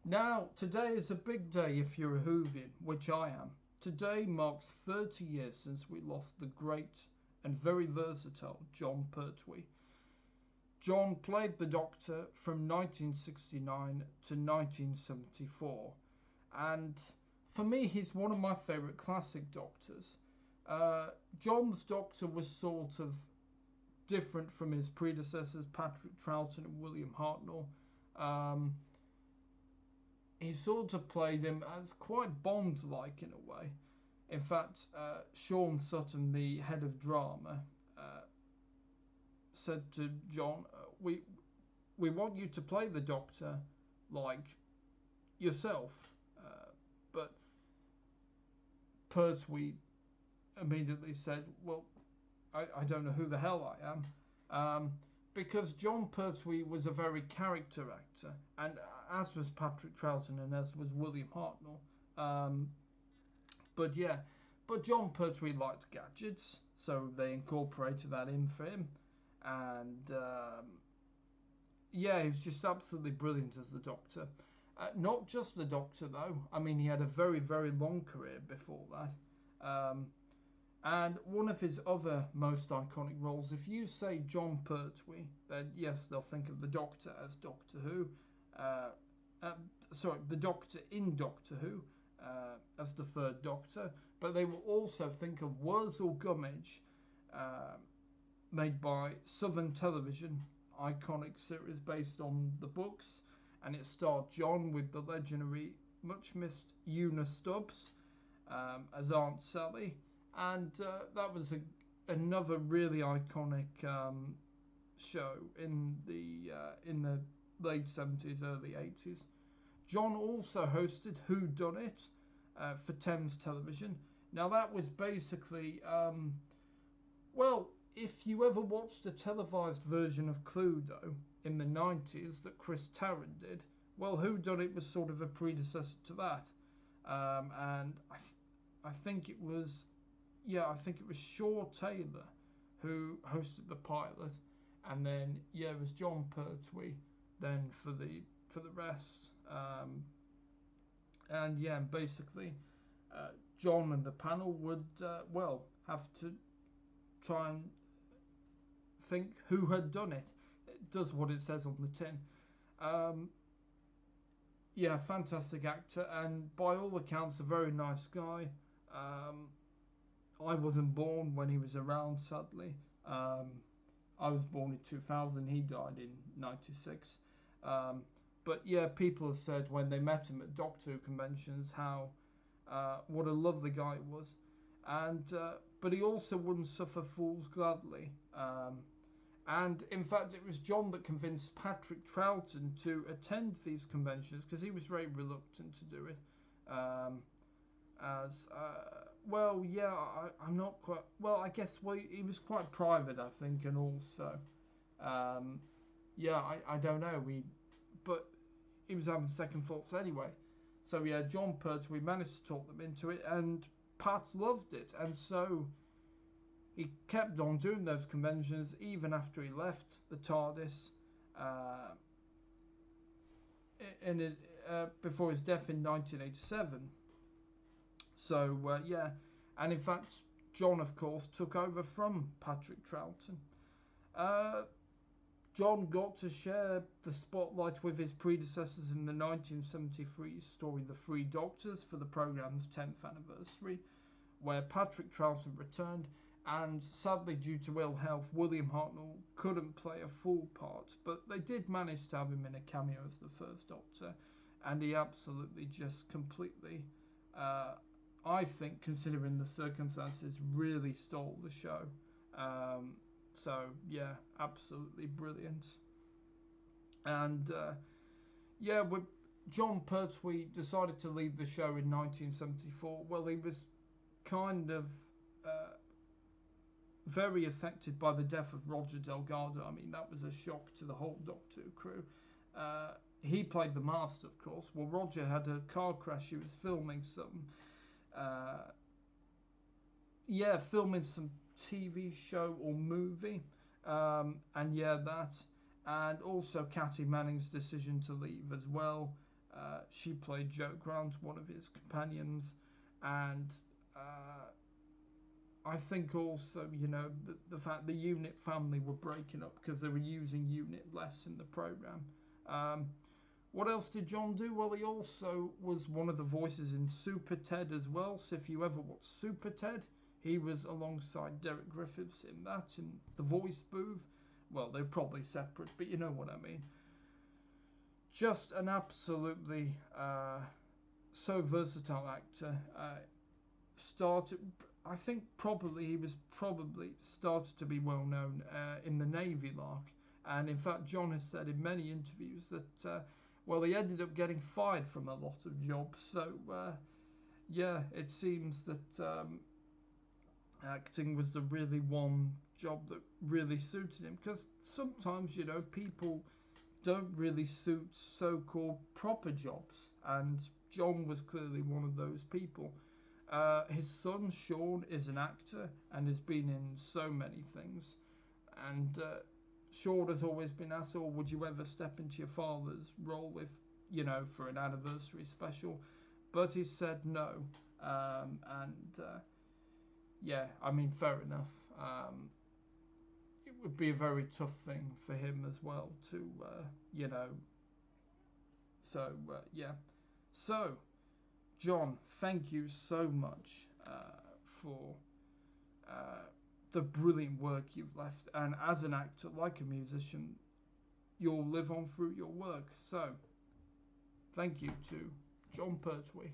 Now, today is a big day if you're a Whovian, which I am. Today marks 30 years since we lost the great and very versatile Jon Pertwee. Jon played the Doctor from 1969 to 1974, and for me, he's one of my favourite classic Doctors. Jon's Doctor was sort of different from his predecessors, Patrick Troughton and William Hartnell. He sort of played him as quite Bond-like in a way. In fact, Sean Sutton, the head of drama, said to Jon, we want you to play the Doctor like yourself. But Pertwee immediately said, well, I don't know who the hell I am. Because Jon Pertwee was a very character actor, and as was Patrick Troughton and as was William Hartnell. But Jon Pertwee liked gadgets, so they incorporated that in for him. And he was just absolutely brilliant as the Doctor. Not just the Doctor, though. I mean, he had a very, very long career before that. And one of his other most iconic roles, if you say Jon Pertwee, then yes, they'll think of the Doctor as Doctor Who. The Doctor in Doctor Who as the third Doctor. But they will also think of Wurzel Gummidge, made by Southern Television, iconic series based on the books. And it starred Jon with the legendary, much missed Una Stubbs as Aunt Sally. And that was another really iconic show in the late 70s, early 80s. Jon also hosted Who Done It for Thames Television. Now that was basically, if you ever watched a televised version of Cluedo in the 90s that Chris Tarrant did, well, Who Done It was sort of a predecessor to that. And I think it was Shaw Taylor who hosted the pilot, and then it was Jon Pertwee then for the rest. Basically, Jon and the panel would have to try and think who had done it. It does what it says on the tin. Fantastic actor, and by all accounts, a very nice guy. I wasn't born when he was around, sadly. I was born in 2000. He died in 96. People have said when they met him at Doctor Who conventions how what a lovely guy he was, but he also wouldn't suffer fools gladly. And in fact, it was Jon that convinced Patrick Troughton to attend these conventions because he was very reluctant to do it. I'm not quite. Well, I guess he was quite private, I think, and also, I don't know. But he was having second thoughts anyway. So Jon Pertwee managed to talk them into it, and Pat loved it, and so he kept on doing those conventions even after he left the TARDIS. Before his death in 1987. So, and in fact, Jon, of course, took over from Patrick Troughton. Jon got to share the spotlight with his predecessors in the 1973 story The Three Doctors for the programme's 10th anniversary, where Patrick Troughton returned, and sadly, due to ill health, William Hartnell couldn't play a full part, but they did manage to have him in a cameo as the first Doctor, and he absolutely just completely... I think, considering the circumstances, really stole the show. Absolutely brilliant. And Jon Pertwee decided to leave the show in 1974. Well, he was kind of very affected by the death of Roger Delgado. I mean, that was a shock to the whole Doctor Who crew. He played the Master, of course. Well, Roger had a car crash. He was filming some TV show or movie, that, and also Cathy Manning's decision to leave as well, She played Jo Grant, one of his companions, and I think also, you know, the fact the Unit family were breaking up because they were using Unit less in the program. What else did Jon do? Well, he also was one of the voices in Super Ted as well. So if you ever watched Super Ted, he was alongside Derek Griffiths in that, in the voice booth. Well, they're probably separate, but you know what I mean. Just an absolutely so versatile actor. Started, I think he was probably started to be well known in the Navy, like. And in fact, Jon has said in many interviews that, well, he ended up getting fired from a lot of jobs. So, yeah, it seems that acting was the really one job that really suited him. Because sometimes, you know, people don't really suit so-called proper jobs. And Jon was clearly one of those people. His son, Sean, is an actor and has been in so many things. And Sean has always been asked, oh, would you ever step into your father's role if, you know, for an anniversary special? But he said no. Yeah, I mean, fair enough. It would be a very tough thing for him as well to, you know. So, yeah. So, Jon, thank you so much for the brilliant work you've left. And as an actor, like a musician, you'll live on through your work. So, thank you to Jon Pertwee.